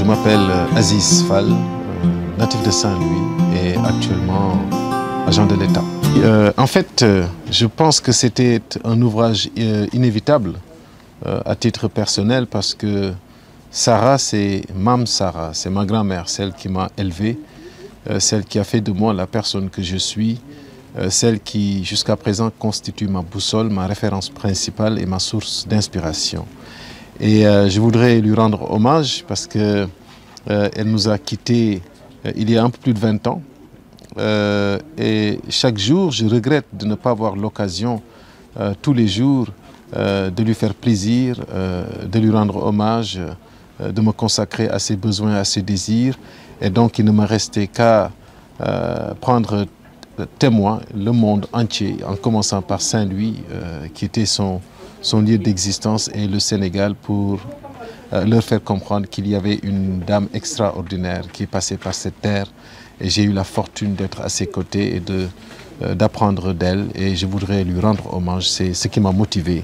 Je m'appelle Aziz Fall, natif de Saint-Louis et actuellement agent de l'État. En fait, je pense que c'était un ouvrage inévitable à titre personnel parce que Sarah, c'est Mam Sarah, c'est ma grand-mère, celle qui m'a élevé, celle qui a fait de moi la personne que je suis, celle qui jusqu'à présent constitue ma boussole, ma référence principale et ma source d'inspiration. Et je voudrais lui rendre hommage parce que elle nous a quittés il y a un peu plus de 20 ans. Et chaque jour, je regrette de ne pas avoir l'occasion tous les jours de lui faire plaisir, de lui rendre hommage, de me consacrer à ses besoins, à ses désirs. Et donc, il ne me restait qu'à prendre témoin le monde entier, en commençant par Saint-Louis, qui était son lieu d'existence, et le Sénégal, pour leur faire comprendre qu'il y avait une dame extraordinaire qui est passée par cette terre. Et j'ai eu la fortune d'être à ses côtés et d'apprendre d'elle. Et je voudrais lui rendre hommage. C'est ce qui m'a motivé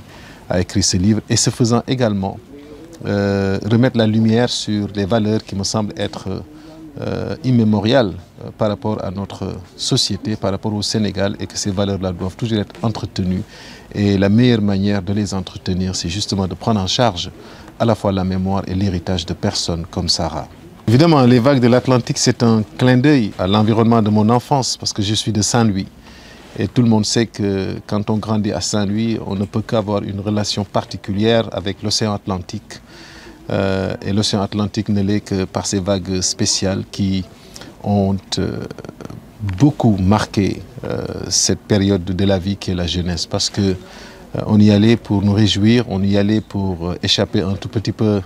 à écrire ce livre. Et ce faisant également, remettre la lumière sur les valeurs qui me semblent être immémoriales par rapport à notre société, par rapport au Sénégal, et que ces valeurs-là doivent toujours être entretenues. Et la meilleure manière de les entretenir, c'est justement de prendre en charge à la fois la mémoire et l'héritage de personnes comme Sarah. Évidemment, les vagues de l'Atlantique, c'est un clin d'œil à l'environnement de mon enfance, parce que je suis de Saint-Louis. Et tout le monde sait que quand on grandit à Saint-Louis, on ne peut qu'avoir une relation particulière avec l'océan Atlantique. Et l'océan Atlantique ne l'est que par ces vagues spéciales qui ont beaucoup marqué cette période de la vie qui est la jeunesse. Parce que on y allait pour nous réjouir, on y allait pour échapper un tout petit peu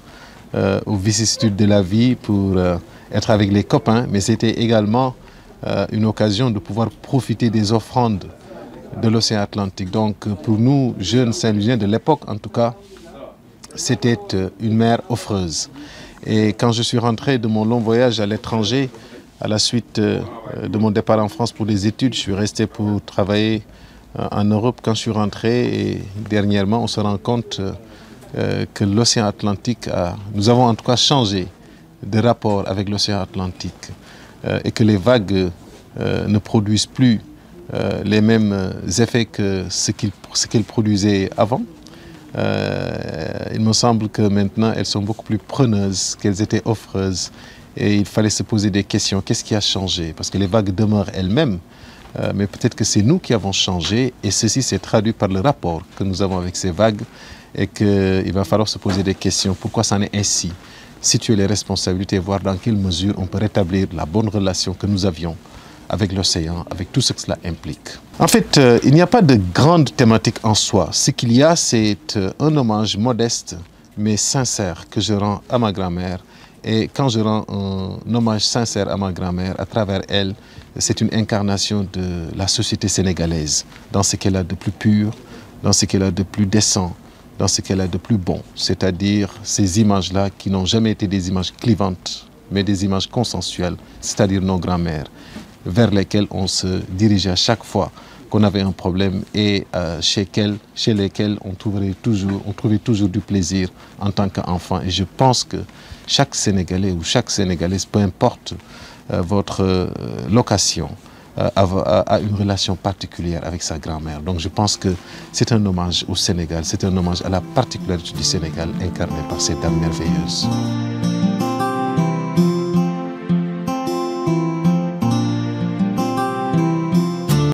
aux vicissitudes de la vie, pour être avec les copains, mais c'était également une occasion de pouvoir profiter des offrandes de l'océan Atlantique. Donc pour nous, jeunes Saint-Louisiens de l'époque en tout cas, c'était une mer offreuse. Et quand je suis rentré de mon long voyage à l'étranger, à la suite de mon départ en France pour des études, je suis resté pour travailler en Europe. Quand je suis rentré, et dernièrement, on se rend compte que l'océan Atlantique nous avons en tout cas changé de rapport avec l'océan Atlantique et que les vagues ne produisent plus les mêmes effets que ce qu'elles produisaient avant. Il me semble que maintenant elles sont beaucoup plus preneuses qu'elles étaient offreuses, et il fallait se poser des questions. Qu'est-ce qui a changé? Parce que les vagues demeurent elles-mêmes, mais peut-être que c'est nous qui avons changé, et ceci s'est traduit par le rapport que nous avons avec ces vagues, et qu'il va falloir se poser des questions. Pourquoi ça en est ainsi? Situer les responsabilités, voir dans quelle mesure on peut rétablir la bonne relation que nous avions avec l'océan, avec tout ce que cela implique. En fait, il n'y a pas de grande thématique en soi. Ce qu'il y a, c'est un hommage modeste, mais sincère, que je rends à ma grand-mère. Et quand je rends un hommage sincère à ma grand-mère, à travers elle, c'est une incarnation de la société sénégalaise, dans ce qu'elle a de plus pur, dans ce qu'elle a de plus décent, dans ce qu'elle a de plus bon, c'est-à-dire ces images-là qui n'ont jamais été des images clivantes, mais des images consensuelles, c'est-à-dire nos grands-mères, vers lesquelles on se dirigeait à chaque fois qu'on avait un problème, et chez lesquelles on trouvait toujours du plaisir en tant qu'enfant. Et je pense que chaque Sénégalais ou chaque Sénégalaise, peu importe votre location, a une relation particulière avec sa grand-mère. Donc je pense que c'est un hommage au Sénégal, c'est un hommage à la particularité du Sénégal incarné par ces dames merveilleuses.